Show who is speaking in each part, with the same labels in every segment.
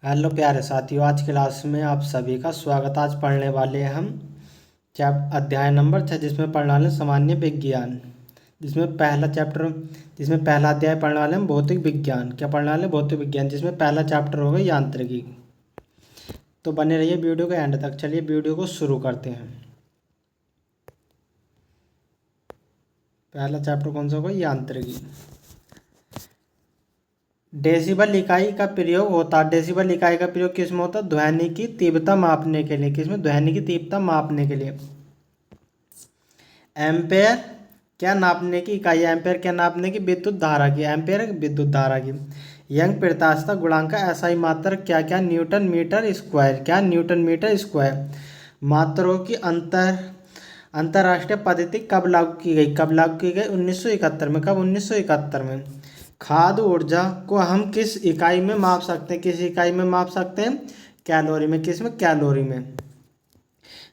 Speaker 1: Hello प्यारे साथियों, आज क्लास में आप सभी का स्वागत। आज पढ़ने वाले हैं हम अध्याय नंबर 6, जिसमें पढ़ने वाले हैं सामान्य विज्ञान। जिसमें पहला अध्याय पढ़ने वाले हैं भौतिक विज्ञान। क्या पढ़ने वाले हैं? भौतिक विज्ञान, जिसमें पहला चैप्टर होगा यांत्रिकी। तो बने रहिए वीडियो के एंड तक। चलिए वीडियो को शुरू करते हैं। पहला चैप्टर कौन सा होगा? यांत्रिकी। डेसिबल इकाई का प्रयोग होता है। डेसिबल इकाई का प्रयोग किस में होता है? ध्वनि की तीव्रता मापने के लिए। किसमें? ध्वनि की तीव्रता मापने के लिए। एम्पेयर क्या नापने की इकाई है? एम्पेयर क्या नापने की? विद्युत धारा की। एम्पेयर विद्युत धारा की। यंग प्रत्यास्थता गुणांक का एसआई मात्रक क्या? क्या न्यूटन मीटर स्क्वायर। क्या? Newton metre square. मात्रों की अंतरराष्ट्रीय पद्धति कब लागू की गई? कब लागू की गई? 1971 में। कब? 1971 में। खाद्य ऊर्जा को हम किस इकाई में माप सकते हैं? किस इकाई में माप सकते हैं? कैलोरी में। किस में? कैलोरी में।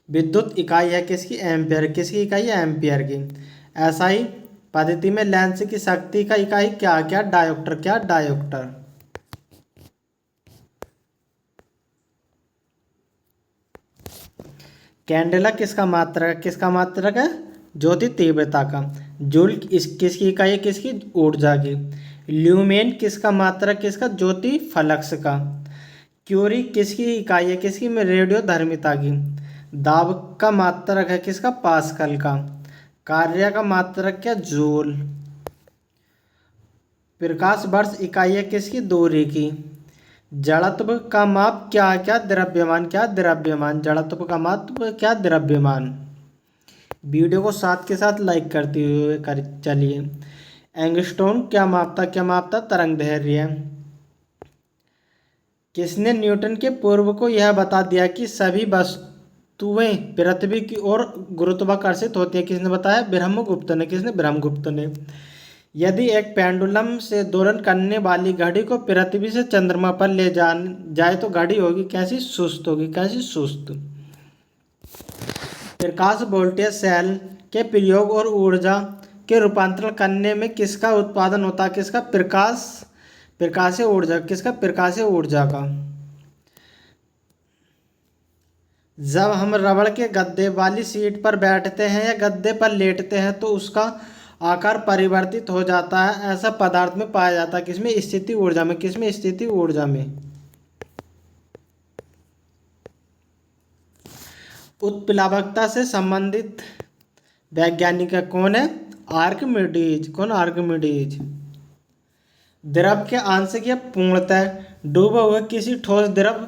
Speaker 1: विद्युत इकाई है किसकी? एम्पियर। किसकी इकाई है? एम्पियर की। एसआई पद्धति में लेंस की शक्ति का इकाई क्या? क्या? डायोप्टर। क्या? डायोप्टर। कैंडेला किसका मात्रक है? किसका मात्रक है? ज्योति तीव्रता का। जूल किसकी इकाई है? किसकी? ऊर्जा की। ल्यूमेन किसका मात्रक? किसका? ज्योति फ्लक्स का। क्यूरी किसकी इकाई है? किसकी? में रेडियो धर्मिता की। दाब का मात्रक है किसका? पास्कल का। कार्य का मात्रक क्या? जूल। प्रकाश वर्ष इकाई है किसकी? दूरी की। जड़त्व का माप क्या? क्या? द्रव्यमान। क्या? द्रव्यमान। जड़त्व का माप क्या? द्रव्यमान। वीडियो को साथ के साथ लाइक करते हुए कर चलिए। एंगस्ट्रॉम क्या मापता? क्या मापता? तरंग दैर्ध्य। किसने न्यूटन के पूर्व को यह बता दिया कि सभी वस्तुएं पृथ्वी की ओर गुरुत्वाकर्षित होती हैं? किसने बताया? ब्रह्मगुप्त ने। किसने? ब्रह्मगुप्त ने। यदि एक पेंडुलम से दोलन करने वाली घड़ी को पृथ्वी से चंद्रमा पर ले जाए तो घड़ी होगी कैसी? सुस्त होगी। कैसी? सुस्त। प्रकाश वोल्टेज सेल के प्रयोग और ऊर्जा के रूपांतरण करने में किसका उत्पादन होता है? किसका? प्रकाशीय ऊर्जा। किसका? प्रकाशीय ऊर्जा का। जब हम रबड़ के गद्दे वाली सीट पर बैठते हैं या गद्दे पर लेटते हैं तो उसका आकार परिवर्तित हो जाता है। ऐसा पदार्थ में पाया जाता है। किसमें? स्थिति ऊर्जा में। किसमें? स्थिति ऊर्जा में। उत्प्लावकता से संबंधित वैज्ञानिक कौन है? आर्किमिडीज। कौन? आर्किमिडीज। द्रव के आंशिक या पूर्णतः डूबे हुए किसी ठोस द्रव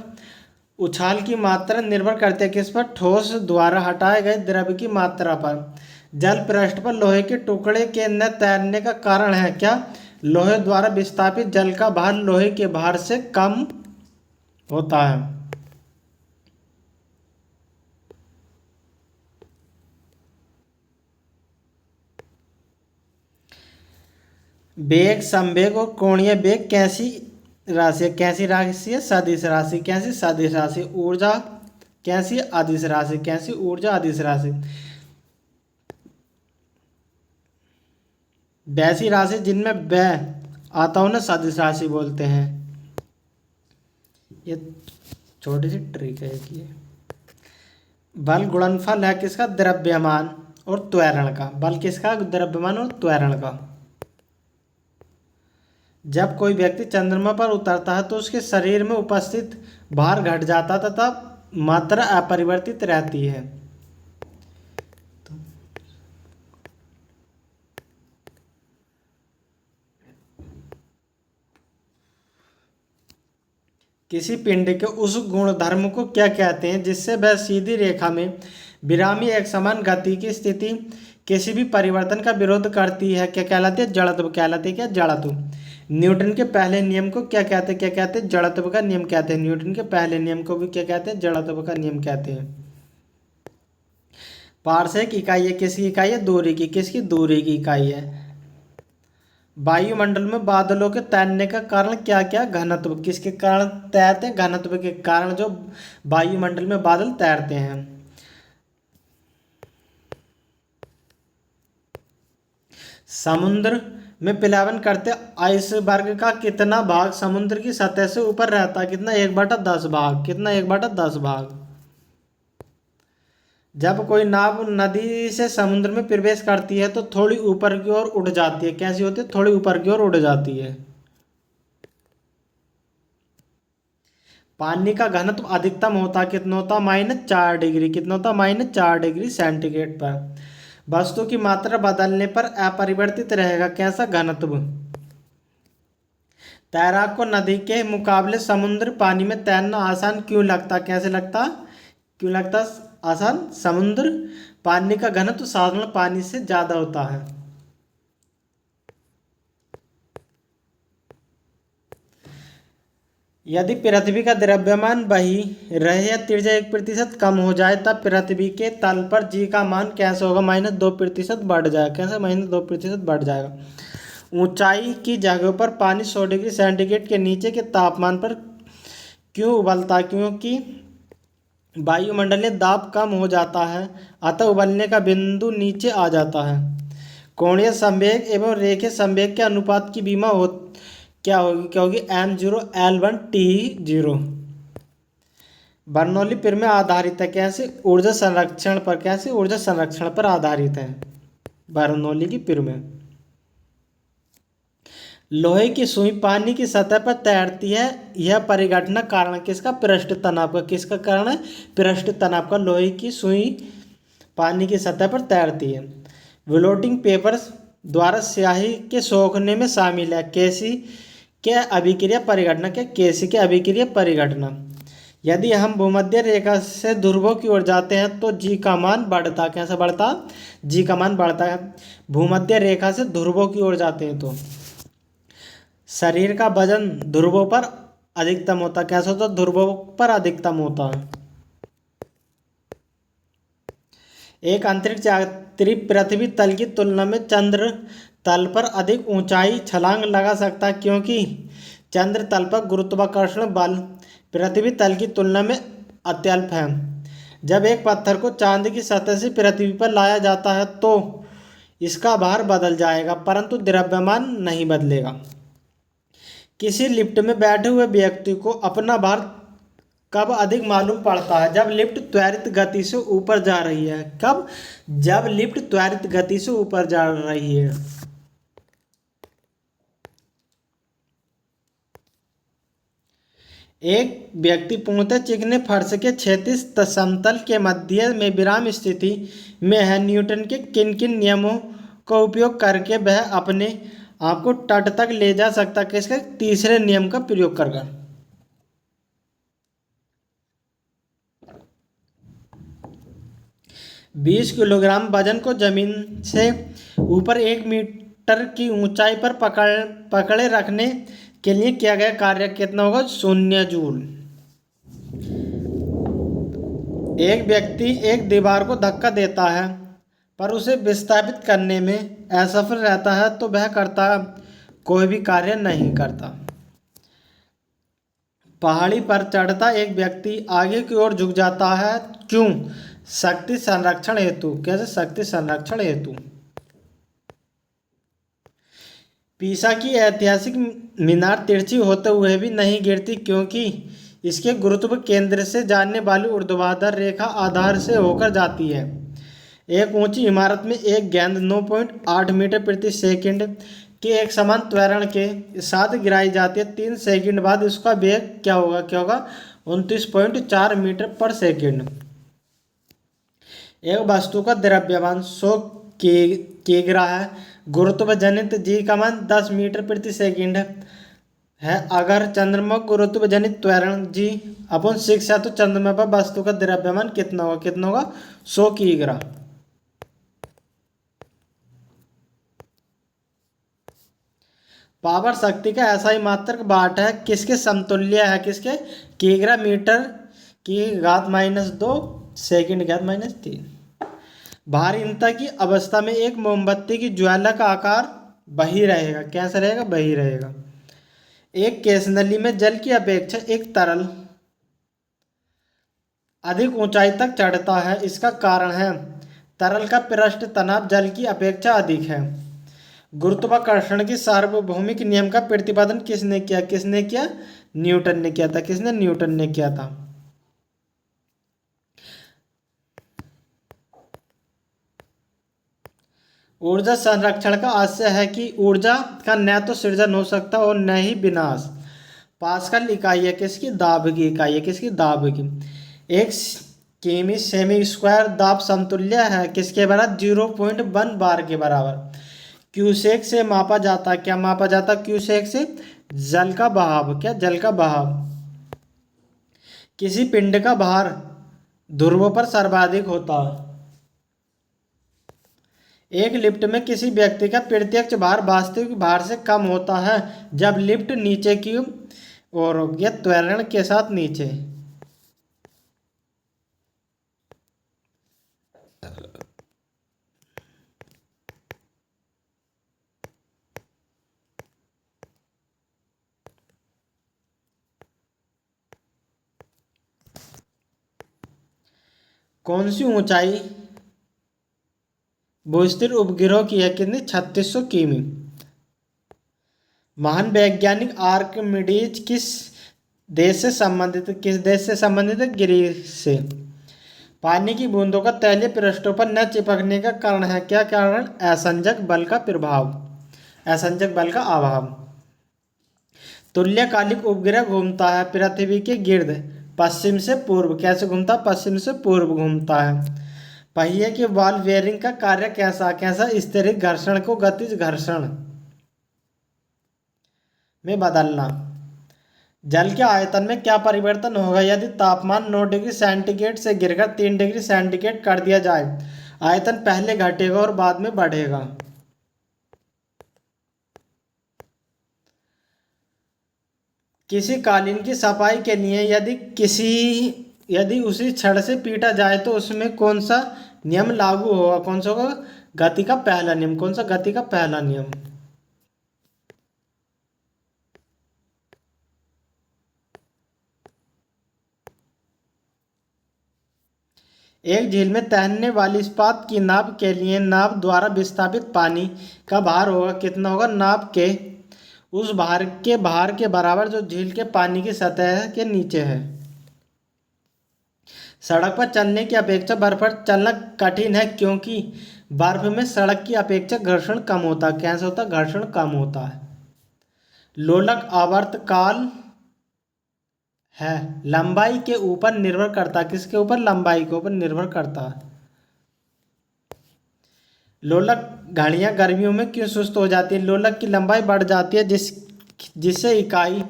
Speaker 1: उछाल की मात्रा निर्भर करती है किस पर? ठोस द्वारा हटाए गए द्रव की मात्रा पर। जल पृष्ठ पर लोहे के टुकड़े के न तैरने का कारण है क्या? लोहे द्वारा विस्थापित जल का भार लोहे के भार से कम होता है। वेग, संवेग और कोणीय वेग कैसी राशि है? कैसी राशि है? सदिश राशि। कैसी? सदिश राशि। ऊर्जा कैसी? अदिश राशि। कैसी? ऊर्जा अदिश राशि। वैसी राशि जिनमें व्यय आता हो ना सदिश राशि बोलते हैं। ये छोटी सी ट्रिक है ये। बल गुणनफल है किसका? द्रव्यमान और त्वरण का। बल किसका? द्रव्यमान और त्वरण का। जब कोई व्यक्ति चंद्रमा पर उतरता है तो उसके शरीर में उपस्थित भार घट जाता तथा मात्रा अपरिवर्तित रहती है। किसी पिंड के उस गुणधर्म को क्या कहते हैं जिससे वह सीधी रेखा में विरामी एक समान गति की स्थिति किसी भी परिवर्तन का विरोध करती है? क्या कहलाती है? जड़त्व कहलाती है। क्या? जड़त्व। न्यूटन के पहले नियम को क्या कहते हैं? क्या कहते हैं? जड़त्व का नियम कहते हैं। न्यूटन के पहले नियम को भी क्या कहते हैं? जड़त्व का नियम कहते हैं। पारसेक इकाई है किसकी इकाई है? दूरी की। किसकी? दूरी की इकाई है। वायुमंडल में बादलों के तैरने का कारण क्या? क्या? घनत्व। किसके कारण तैरते हैं? घनत्व के कारण जो वायुमंडल में बादल तैरते हैं। समुद्र में प्लावन करते आइसबर्ग का कितना भाग समुद्र की सतह से ऊपर रहता है? कितना? 1/10 भाग। कितना? 1/10 भाग। जब कोई नाव नदी से समुद्र में प्रवेश करती है तो थोड़ी ऊपर की ओर उड़ जाती है। कैसी होती है? थोड़ी ऊपर की ओर उड़ जाती है। पानी का घनत्व अधिकतम होता कितना होता? -4 डिग्री। कितना होता? -4 डिग्री सेंटीग्रेड पर। वस्तु की मात्रा बदलने पर अपरिवर्तित रहेगा कैसा घनत्व? तैराक को नदी के मुकाबले समुद्र पानी में तैरना आसान क्यों लगता? कैसे लगता? क्यों लगता आसान? समुद्र पानी का घनत्व साधारण पानी से ज्यादा होता है। यदि पृथ्वी का द्रव्यमान वही रहे या त्रिज्या 1% कम हो जाए तब पृथ्वी के तल पर जी का मान कैसे होगा? -2% बढ़ जाएगा। कैसे? -2% बढ़ जाएगा। ऊंचाई की जगहों पर पानी 100 डिग्री सेंटीग्रेड के नीचे के तापमान पर क्यों उबलता है? क्योंकि वायुमंडलीय दाब कम हो जाता है, अतः उबलने का बिंदु नीचे आ जाता है। कोणीय संवेग एवं रेखीय संवेग के अनुपात की विमा क्या होगी? क्या होगी? m0 L1 T0। बर्नौली प्रमेय आधारित है कैसे? ऊर्जा संरक्षण पर। कैसे? ऊर्जा संरक्षण पर आधारित है बर्नौली की प्रमेय। लोहे की सुई पानी की सतह पर तैरती है, यह परिघटना कारण किसका? पृष्ठ तनाव का। किसका कारण है? पृष्ठ तनाव का। लोहे की सुई पानी की सतह पर तैरती है। ब्लोटिंग पेपर द्वारा स्याही के सोखने में शामिल है कैसी के अभिक्रिया परिघटना? के केसी के अभिक्रिया परिघटना। यदि हम भूमध्य रेखा से ध्रुवों की ओर जाते हैं तो जी का मान बढ़ता। कैसे बढ़ता? जी का मान बढ़ता है। भूमध्य रेखा से ध्रुवों की ओर जाते हैं तो शरीर का वजन ध्रुवों पर अधिकतम होता। कैसे होता? ध्रुवों पर अधिकतम होता है। एक अंतरिक्ष यात्री पृथ्वी तल की तुलना में चंद्र तल पर अधिक ऊंचाई छलांग लगा सकता है क्योंकि चंद्र तल पर गुरुत्वाकर्षण बल पृथ्वी तल की तुलना में अत्यल्प है। जब एक पत्थर को चांद की सतह से पृथ्वी पर लाया जाता है तो इसका भार बदल जाएगा परंतु द्रव्यमान नहीं बदलेगा। किसी लिफ्ट में बैठे हुए व्यक्ति को अपना भार कब अधिक मालूम पड़ता है? जब लिफ्ट त्वरित गति से ऊपर जा रही है। कब? जब लिफ्ट त्वरित गति से ऊपर जा रही है। एक व्यक्ति पूर्णतः चिकने फर्श के क्षैतिज समतल के मध्य में विराम स्थिति में है। न्यूटन के किन किन नियमों का उपयोग करके वह अपने आप को तट तक ले जा सकता है? किसके? तीसरे नियम का प्रयोग कर 20 किलोग्राम वजन को जमीन से ऊपर 1 मीटर की ऊंचाई पर पकड़े रखने के लिए किया गया कार्य कितना होगा? 0 जूल। एक व्यक्ति एक दीवार को धक्का देता है पर उसे विस्थापित करने में असफल रहता है तो वह करता कोई भी कार्य नहीं करता। पहाड़ी पर चढ़ता एक व्यक्ति आगे की ओर झुक जाता है क्यों? शक्ति संरक्षण हेतु। कैसे? शक्ति संरक्षण हेतु। पीसा की ऐतिहासिक मीनार तिरछी होते हुए भी नहीं गिरती क्योंकि इसके गुरुत्व केंद्र से जाने वाली ऊर्ध्वाधर रेखा आधार से होकर जाती है। एक ऊंची इमारत में एक गेंद 9.8 मीटर प्रति सेकंड के एक समान त्वरण के साथ गिराई जाती है। 3 सेकंड बाद उसका वेग क्या होगा? क्या होगा? 29.4 मीटर पर सेकंड। एक वस्तु का द्रव्यमान 100 किग्रा है। गुरुत्व जनित जी का मान 10 मीटर प्रति सेकंड है। अगर चंद्रमा गुरुत्व जनित त्वरण g/6 है तो चंद्रमा पर वस्तु का द्रव्यमान कितना होगा? कितना होगा? 100 किग्रा। पावर शक्ति का ऐसा ही मात्रक वाट है किसके समतुल्य है? किसके? किग्रा मीटर की घात -2 सेकंड की घात -3। भारीहीनता की अवस्था में एक मोमबत्ती की ज्वाला का आकार वही रहेगा। कैसा रहेगा? वही रहेगा। एक केस नली में जल की अपेक्षा एक तरल अधिक ऊंचाई तक चढ़ता है। इसका कारण है तरल का पृष्ठ तनाव जल की अपेक्षा अधिक है। गुरुत्वाकर्षण की सार्वभौमिक नियम का प्रतिपादन किसने किया? किसने किया? न्यूटन ने किया था। किसने? न्यूटन ने किया था। ऊर्जा संरक्षण का आशय है कि ऊर्जा का न तो सृजन हो सकता और न ही विनाश। पास्कल इकाई है किसकी? दाब की इकाई है। किसकी? दाब की। एक किमी सेमी स्क्वायर दाब समतुल्य है किसके बराबर? 0.1 बार के बराबर। क्यूसेक से मापा जाता। क्या मापा जाता क्यूसेक से? जल का बहाव। क्या? जल का बहाव। किसी पिंड का भार ध्रुवों पर सर्वाधिक होता है। एक लिफ्ट में किसी व्यक्ति का प्रत्यक्ष भार वास्तविक भार से कम होता है जब लिफ्ट नीचे की ओर या त्वरण के साथ नीचे। कौन सी ऊंचाई भूस्थिर उपग्रह की है? कितनी? 3600 किमी। महान वैज्ञानिक आर्किमिडीज किस देश से संबंधित है? ग्रीस से। पानी की बूंदों का तैलीय पृष्ठों पर न चिपकने का कारण है। क्या कारण? असंजक बल का प्रभाव, असंजक बल का अभाव। तुल्यकालिक उपग्रह घूमता है पृथ्वी के गिर्द पश्चिम से पूर्व। कैसे घूमता? पश्चिम से पूर्व घूमता है। पहिए के बॉल बेयरिंग का कार्य कैसा? कैसा? स्तरित घर्षण को गतिज घर्षण में बदलना। जल के आयतन में क्या परिवर्तन होगा यदि तापमान 9 डिग्री सेंटीग्रेड से गिरकर 3 डिग्री सेंटीग्रेड कर दिया जाए? आयतन पहले घटेगा और बाद में बढ़ेगा। किसी कालीन की सफाई के लिए यदि उसी छड़ से पीटा जाए तो उसमें कौन सा नियम लागू होगा? कौन सा होगा? गति का पहला नियम। कौन सा? गति का पहला नियम। एक झील में तैरने वाली इस्पात की नाव के लिए नाव द्वारा विस्थापित पानी का भार होगा कितना? होगा नाव के उस भार के बराबर जो झील के पानी की सतह के नीचे है। सड़क पर चलने की अपेक्षा बर्फ पर चलना कठिन है क्योंकि बर्फ में सड़क की अपेक्षा घर्षण कम होता है। कैसे होता है? घर्षण कम होता है। लोलक आवर्तकाल है लंबाई के ऊपर निर्भर करता है। किसके ऊपर? लंबाई के ऊपर निर्भर करता है। लोलक घड़ियां गर्मियों में क्यों सुस्त हो जाती है? लोलक की लंबाई बढ़ जाती है जिससे इकाई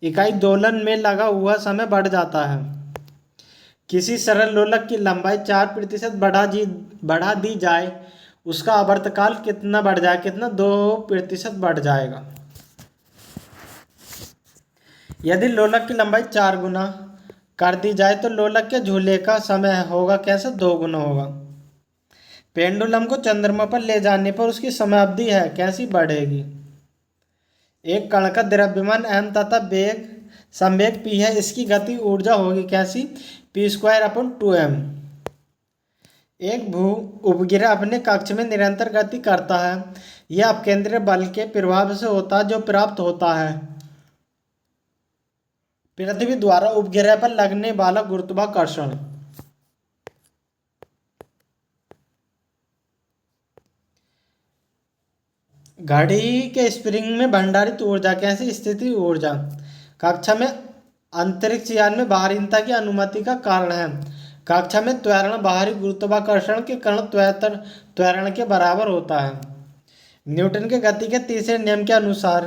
Speaker 1: इकाई दोलन में लगा हुआ समय बढ़ जाता है। किसी सरल लोलक की लंबाई 4% बढ़ा दी जाए उसका आवर्तकाल कितना बढ़ जाए? कितना? 2% बढ़ जाएगा। यदि लोलक की लंबाई 4 गुना कर दी जाए तो लोलक के झूले का समय होगा कैसे? 2 गुना होगा। पेंडुलम को चंद्रमा पर ले जाने पर उसकी समयावधि है कैसी? बढ़ेगी। एक कण का द्रव्यमान m तथा संवेग p है। इसकी गति ऊर्जा होगी कैसी? p²/2m। एक भू उपग्रह अपने कक्ष में निरंतर गति करता है। यह अपकेंद्रीय बल के प्रभाव से होता है जो प्राप्त होता है पृथ्वी द्वारा उपग्रह पर लगने वाला गुरुत्वाकर्षण। घड़ी के स्प्रिंग में भंडारित ऊर्जा कैसी? स्थिति ऊर्जा। कक्षा में अंतरिक्ष यान में बाहरीनता की अनुमति का कारण है। कक्षा में त्वरण बाहरी गुरुत्वाकर्षण के कारण त्वरण के बराबर होता है। न्यूटन के गति के तीसरे नियम के अनुसार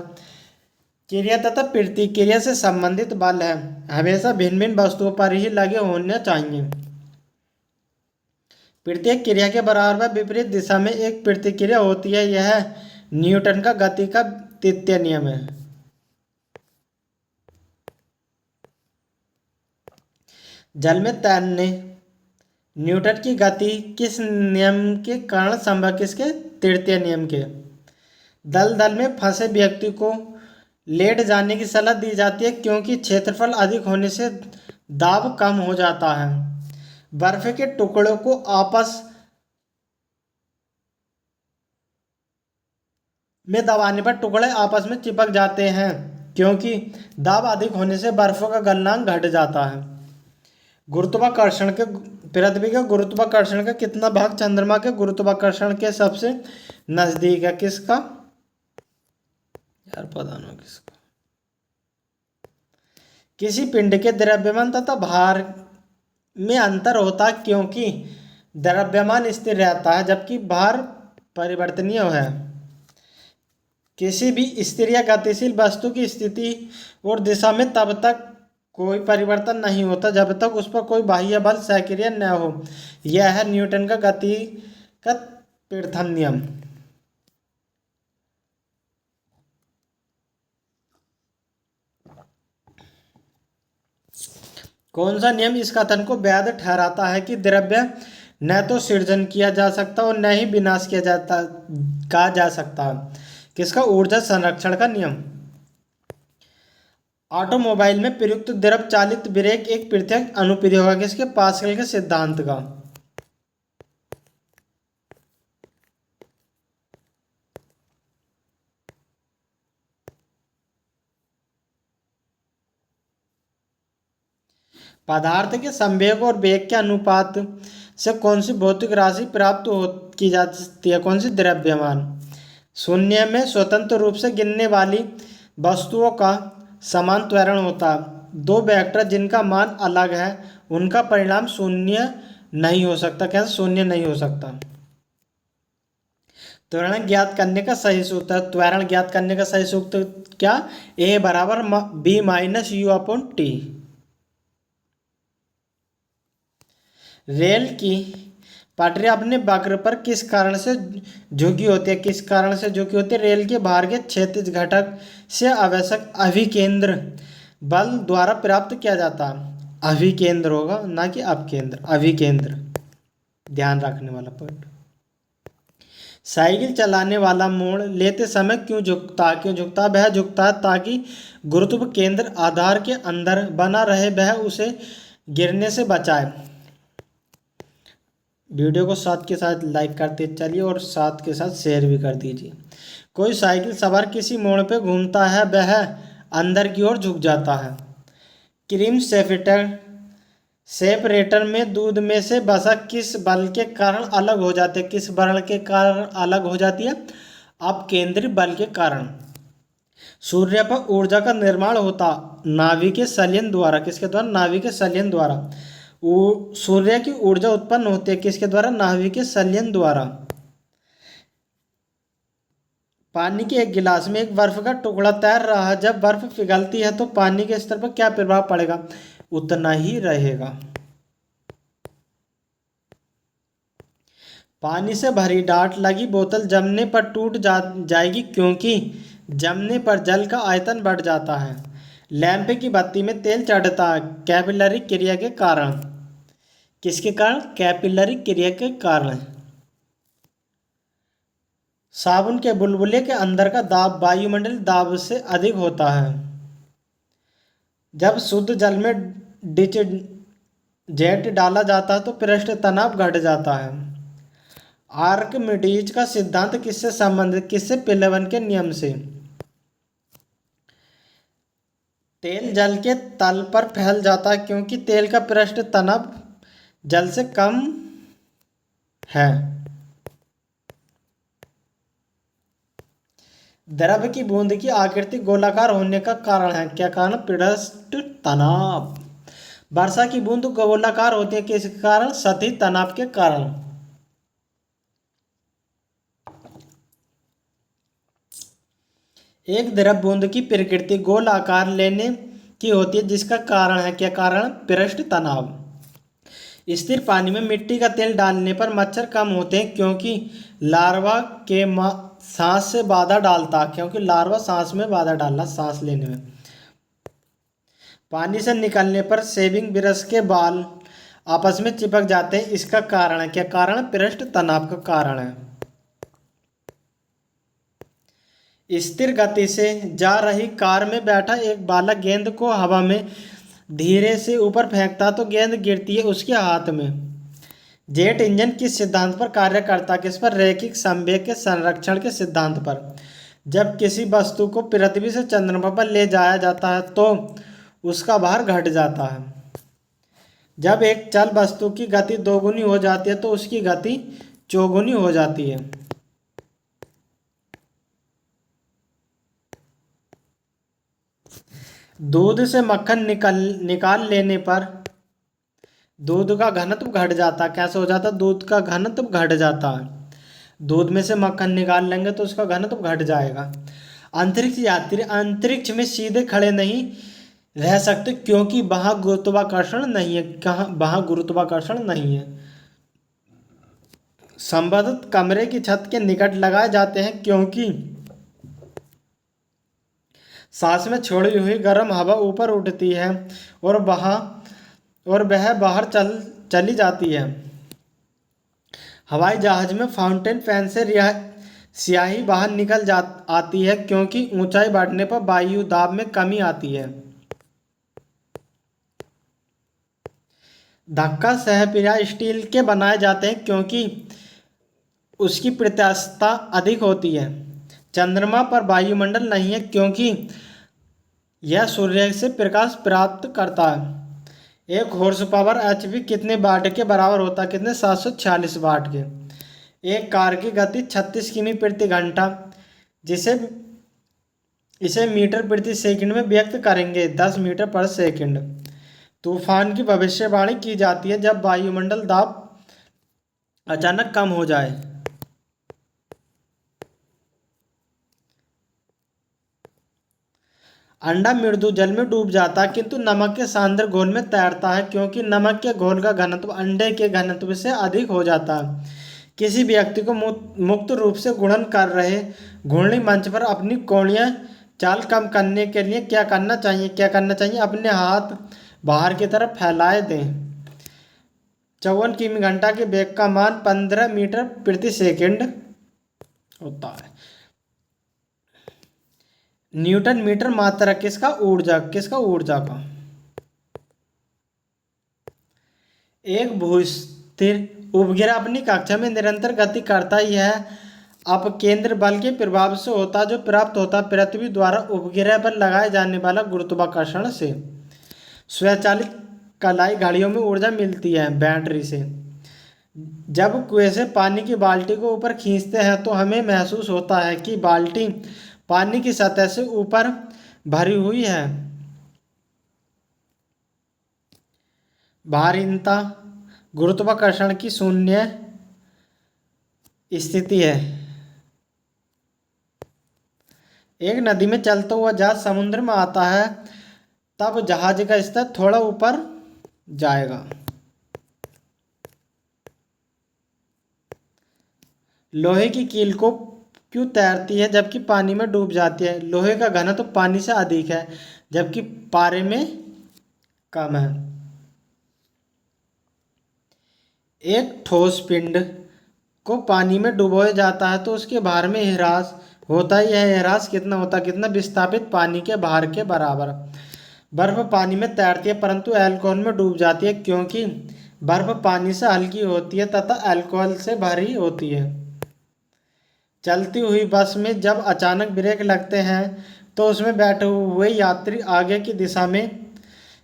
Speaker 1: क्रिया तथा प्रतिक्रिया से संबंधित बल है हमेशा भिन्न भिन्न वस्तुओं पर ही लगे होने चाहिए। प्रत्येक क्रिया के बराबर विपरीत दिशा में एक प्रतिक्रिया होती है। यह न्यूटन का गति का तृतीय नियम है। जल में तैरने न्यूटन की गति किस नियम के कारण संभव? किसके? तृतीय नियम के। दलदल में फंसे व्यक्ति को लेट जाने की सलाह दी जाती है क्योंकि क्षेत्रफल अधिक होने से दाब कम हो जाता है। बर्फ के टुकड़ों को में दबाने पर टुकड़े आपस में चिपक जाते हैं, क्योंकि दाब अधिक होने से बर्फों का गलनांक घट जाता है। गुरुत्वाकर्षण के पृथ्वी के गुरुत्वाकर्षण का कितना भाग चंद्रमा के गुरुत्वाकर्षण के सबसे नजदीक है? किसका यार, पता ना किसका। किसी पिंड के द्रव्यमान तथा भार में अंतर होता है, क्योंकि द्रव्यमान स्थिर रहता है जबकि भार परिवर्तनीय है। किसी भी स्थिर या गतिशील वस्तु की स्थिति और दिशा में तब तक कोई परिवर्तन नहीं होता जब तक उस पर कोई बाह्य बल सक्रिय न हो। यह है न्यूटन का गति का प्रथम नियम। कौन सा नियम इस कथन को वैध ठहराता है कि द्रव्य न तो सृजन किया जा सकता और न ही विनाश किया जाता कहा जा सकता? किसका? ऊर्जा संरक्षण का नियम। ऑटोमोबाइल में प्रयुक्त द्रव चालित ब्रेक एक पृथक अनुप्रयोग है किसके? पास्कल के सिद्धांत का। पदार्थ के संवेग और वेग के अनुपात से कौन सी भौतिक राशि प्राप्त की जाती है? कौन सी? द्रव्यमान। शून्य में स्वतंत्र रूप से गिनने वाली वस्तुओं का समान त्वरण होता है। दो वेक्टर जिनका मान अलग है उनका परिणाम शून्य नहीं हो सकता। क्या? शून्य नहीं हो सकता। त्वरण ज्ञात करने का सही सूत्र। त्वरण ज्ञात करने का सही सूत्र क्या? ए बराबर B minus U upon T. रेल की पटरी अपने वक्र पर किस कारण से झुकी होती है? किस कारण से झुकी होती है? रेल के भार के क्षैतिज घटक से आवश्यक अभिकेंद्र बल द्वारा प्राप्त किया जाता है। अभिकेंद्र होगा ना कि अपकेंद्र। अभिकेंद्र ध्यान रखने वाला पॉइंट। साइकिल चलाने वाला मोड़ लेते समय क्यों झुकता है? क्यों झुकता है? वह झुकता है ताकि गुरुत्व केंद्र आधार के अंदर बना रहे, वह उसे गिरने से बचाए। वीडियो को साथ के साथ लाइक करते चलिए और साथ के साथ शेयर भी कर दीजिए। कोई साइकिल सवार किसी मोड़ पे घूमता है, वह अंदर की ओर झुक जाता है। क्रीम सेपरेटर में दूध में से वसा किस बल के कारण अलग हो जाती है? किस बल के कारण अलग हो जाती है? अपकेंद्री बल के कारण। सूर्य पर ऊर्जा का निर्माण होता नाभिकीय संलयन द्वारा। किसके द्वारा? नाभिकीय संलयन द्वारा। सूर्य की ऊर्जा उत्पन्न होती है किसके द्वारा? नाभिकीय संलयन द्वारा। पानी के एक गिलास में एक बर्फ का टुकड़ा तैर रहा है। जब बर्फ पिघलती है तो पानी के स्तर पर क्या प्रभाव पड़ेगा? उतना ही रहेगा। पानी से भरी डार्ट लगी बोतल जमने पर टूट जाएगी, क्योंकि जमने पर जल का आयतन बढ़ जाता है। लैंप की बत्ती में तेल चढ़ता है कैपिलरी क्रिया के कारण। किसके कारण? कैपिलरी क्रिया के कारण। साबुन के बुलबुले के अंदर का दाब वायुमंडलीय दाब से अधिक होता है। जब शुद्ध जल में डिटर्जेंट डाला जाता है तो पृष्ठ तनाव घट जाता है। आर्किमिडीज का सिद्धांत किससे संबंधित? किससे? पिलवन के नियम से। तेल जल के तल पर फैल जाता है क्योंकि तेल का पृष्ठ तनाव जल से कम है। द्रव की बूंद की आकृति गोलाकार होने का कारण है? क्या कारण? पृष्ठ तनाव। वर्षा की बूंद गोलाकार होती है किस कारण? सतही तनाव के कारण। एक द्रव बूंद की प्रकृति गोल आकार लेने की होती है जिसका कारण है? क्या कारण? पृष्ठ तनाव। स्थिर पानी में मिट्टी का तेल डालने पर मच्छर कम होते हैं क्योंकि लार्वा के सांस से बाधा डालता। क्योंकि लार्वा सांस में बाधा डालना, सांस लेने में। पानी से निकलने पर शेविंग ब्रश के बाल आपस में चिपक जाते हैं, इसका कारण है? क्या कारण? पृष्ठ तनाव का कारण है। स्थिर गति से जा रही कार में बैठा एक बालक गेंद को हवा में धीरे से ऊपर फेंकता तो गेंद गिरती है उसके हाथ में। जेट इंजन किस सिद्धांत पर कार्य करता? किस पर? रैखिक संवेग के संरक्षण के सिद्धांत पर। जब किसी वस्तु को पृथ्वी से चंद्रमा पर ले जाया जाता है तो उसका भार घट जाता है। जब एक चल वस्तु की गति दोगुनी हो जाती है तो उसकी गति चौगुनी हो जाती है। दूध से मक्खन निकाल लेने पर दूध का घनत्व घट जाता है। कैसे हो जाता है? दूध का घनत्व घट जाता है। दूध में से मक्खन निकाल लेंगे तो उसका घनत्व घट जाएगा। अंतरिक्ष यात्री अंतरिक्ष में सीधे खड़े नहीं रह सकते क्योंकि वहां गुरुत्वाकर्षण नहीं है। कहाँ? वहां गुरुत्वाकर्षण नहीं है। संबंधित कमरे की छत के निकट लगाए जाते हैं क्योंकि सांस में छोड़ी हुई गर्म हवा ऊपर उठती है और वह बाहर चली जाती है। हवाई जहाज में फाउंटेन फैन से स्याही बाहर आती है क्योंकि ऊंचाई बढ़ने पर वायु दाब में कमी आती है। धक्का सहप्रिया स्टील के बनाए जाते हैं क्योंकि उसकी प्रत्यास्थता अधिक होती है। चंद्रमा पर वायुमंडल नहीं है क्योंकि यह सूर्य से प्रकाश प्राप्त करता है। एक हॉर्स पावर एचपी कितने वाट के बराबर होता है? कितने? 746 वाट के। एक कार की गति 36 किमी प्रति घंटा, जिसे इसे मीटर प्रति सेकंड में व्यक्त करेंगे 10 मीटर पर सेकंड। तूफान की भविष्यवाणी की जाती है जब वायुमंडल दाब अचानक कम हो जाए। अंडा मृदु जल में डूब जाता है किंतु नमक के सांद्र घोल में तैरता है क्योंकि नमक के घोल का घनत्व अंडे के घनत्व से अधिक हो जाता है। किसी व्यक्ति को मुक्त रूप से गुणन कर रहे घूर्णी मंच पर अपनी कोणीय चाल कम करने के लिए क्या करना चाहिए? अपने हाथ बाहर की तरफ फैलाए दें। 54 किमी घंटा के वेग का मान 15 मीटर प्रति सेकंड होता है। न्यूटन मीटर मात्रक किसका? ऊर्जा का। एक भूस्थिर उपग्रह अपनी कक्षा में निरंतर गति करता ही है अपकेंद्र बल के प्रभाव से होता है जो प्राप्त होता है पृथ्वी द्वारा उपग्रह पर लगाए जाने वाला गुरुत्वाकर्षण से। स्वचालित कलाई घड़ियों में ऊर्जा मिलती है बैटरी से। जब कुएं से पानी की बाल्टी को ऊपर खींचते हैं तो हमें महसूस होता है कि बाल्टी पानी की सतह से ऊपर भरी हुई है। भारीनता गुरुत्वाकर्षण की शून्य स्थिति है। एक नदी में चलता हुआ जहाज समुद्र में आता है तब जहाज का स्तर थोड़ा ऊपर जाएगा। लोहे की कील को क्यों तैरती है जबकि पानी में डूब जाती है? लोहे का घनत्व तो पानी से अधिक है जबकि पारे में कम है। एक ठोस पिंड को पानी में डुबोया जाता है तो उसके भार में ह्रास होता है। यह ह्रास कितना होता है? कितना? विस्थापित पानी के भार के बराबर। बर्फ पानी में तैरती है परंतु अल्कोहल में डूब जाती है क्योंकि बर्फ पानी से हल्की होती है तथा अल्कोहल से भारी होती है। चलती हुई बस में जब अचानक ब्रेक लगते हैं तो उसमें बैठे हुए यात्री आगे की दिशा में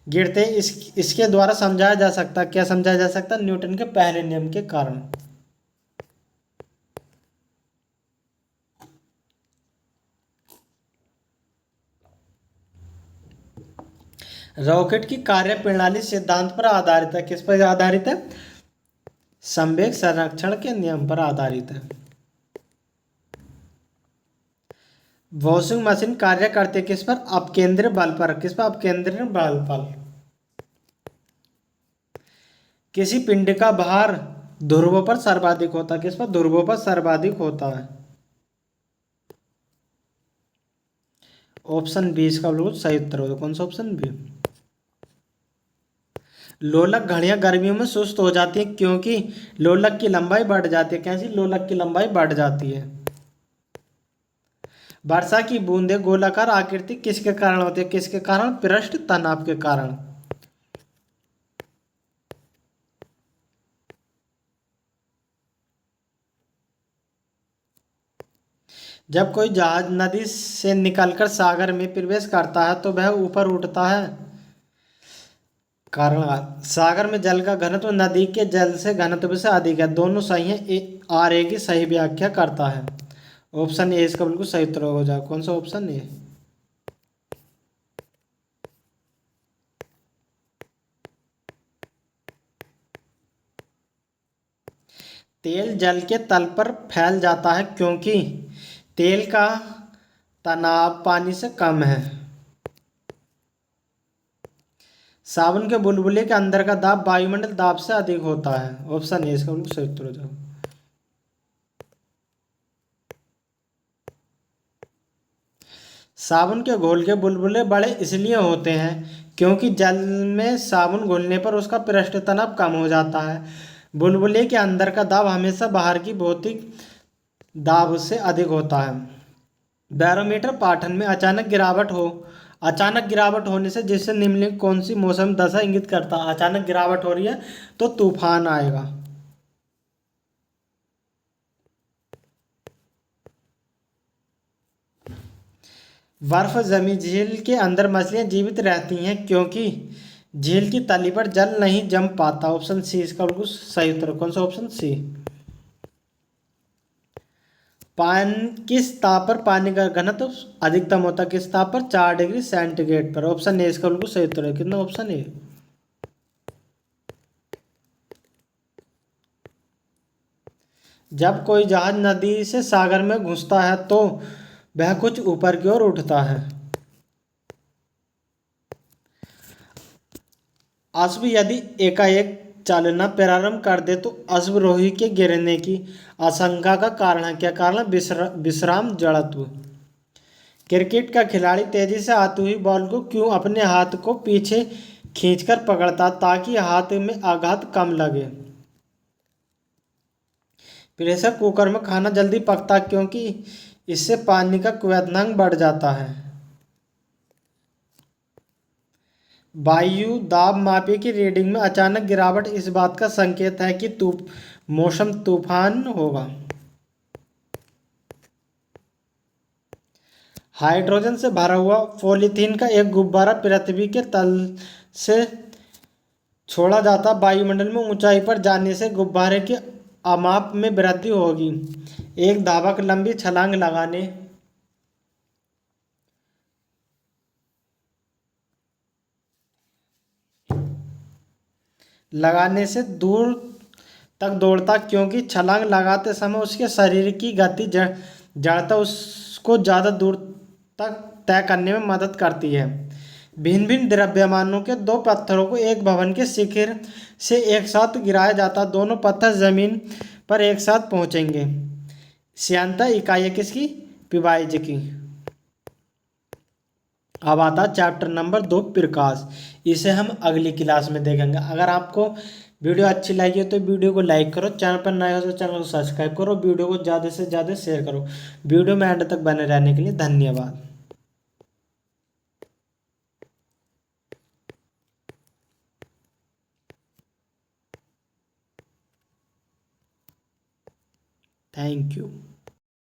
Speaker 1: गिरते हैं। इसके द्वारा समझाया जा सकता है। क्या समझाया जा सकता है? न्यूटन के पहले नियम के कारण। रॉकेट की कार्य प्रणाली सिद्धांत पर आधारित है। किस पर आधारित है? संवेग संरक्षण के नियम पर आधारित है। वॉशिंग मशीन कार्य करते किस पर? अपकेंद्री बल पर। किस पर? अपकेंद्री बल पर। किसी पिंड का भार ध्रुवों पर सर्वाधिक होता है। किस पर? ध्रुवों पर सर्वाधिक होता है। ऑप्शन बी इसका बिल्कुल सही उत्तर होगा। कौन सा? Option B. लोलक घड़ियां गर्मियों में सुस्त हो जाती हैं क्योंकि लोलक की लंबाई बढ़ जाती है। कैसी? लोलक की लंबाई बढ़ जाती है। वर्षा की बूंदें गोलाकार आकृति किसके कारण होती है? किसके कारण? पृष्ठ तनाव के कारण। जब कोई जहाज नदी से निकलकर सागर में प्रवेश करता है तो वह ऊपर उठता है। कारण सागर में जल का घनत्व नदी के जल से घनत्व से अधिक है। दोनों सही है। आर ए की सही व्याख्या करता है। ऑप्शन ए इसका बिल्कुल सही उत्तर हो जाए। कौन सा ऑप्शन ए? तेल जल के तल पर फैल जाता है क्योंकि तेल का तनाव पानी से कम है। साबुन के बुलबुले के अंदर का दाब वायुमंडल दाब से अधिक होता है। ऑप्शन ए इसका बिल्कुल सही उत्तर हो जाए। साबुन के घोल के बुलबुले बड़े इसलिए होते हैं क्योंकि जल में साबुन घुलने पर उसका पृष्ठ तनाव कम हो जाता है। बुलबुले के अंदर का दाब हमेशा बाहर की भौतिक दाब से अधिक होता है। बैरोमीटर पाठन में अचानक गिरावट होने से जिससे निम्नलिखित कौन सी मौसम दशा इंगित करता है? अचानक गिरावट हो रही है तो तूफान आएगा। बर्फ जमी झील के अंदर मछलियां जीवित रहती हैं क्योंकि झील की तली पर जल नहीं जम पाता। ऑप्शन सी इसका बिल्कुल सही उत्तर। कौन सा? Option C. किस ताप पर पानी का घनत्व अधिकतम होता है? किस ताप पर? 4 डिग्री सेंटीग्रेड पर। ऑप्शन ए इसका बिल्कुल सही उत्तर है। कितना? Option A. जब कोई जहाज नदी से सागर में घुसता है तो वह कुछ ऊपर की ओर उठता है। अश्व यदि एकाएक चलना प्रारंभ कर दे तो अश्वरोही के गिरने की आशंका का कारण है। क्या कारण? विश्राम जड़त्व। क्रिकेट का खिलाड़ी तेजी से आती हुई बॉल को क्यों अपने हाथ को पीछे खींचकर पकड़ता ताकि हाथ में आघात कम लगे? प्रेशर कुकर में खाना जल्दी पकता क्योंकि इससे पानी का क्वथनांक बढ़ जाता है। वायु दाब मापी की रीडिंग में अचानक गिरावट इस बात का संकेत है कि मौसम तूफान होगा। हाइड्रोजन से भरा हुआ पॉलीथीन का एक गुब्बारा पृथ्वी के तल से छोड़ा जाता वायुमंडल में ऊंचाई पर जाने से गुब्बारे के अमाप में वृद्धि होगी। एक धावक लंबी छलांग लगाने से दूर तक दौड़ता क्योंकि छलांग लगाते समय उसके शरीर की गति जड़ता उसको ज़्यादा दूर तक तय करने में मदद करती है। भिन्न भिन्न द्रव्यमानों के दो पत्थरों को एक भवन के शिखर से एक साथ गिराया जाता, दोनों पत्थर जमीन पर एक साथ पहुंचेंगे। श्यानता इकाई है किसकी? पिवाइज की। अब आता चैप्टर नंबर 2 प्रकाश। इसे हम अगली क्लास में देखेंगे। अगर आपको वीडियो अच्छी लगी हो तो वीडियो को लाइक करो, चैनल पर नए हो तो चैनल को सब्सक्राइब करो, वीडियो को ज़्यादा से ज़्यादा शेयर करो। वीडियो में एंड तक बने रहने के लिए धन्यवाद। Thank you.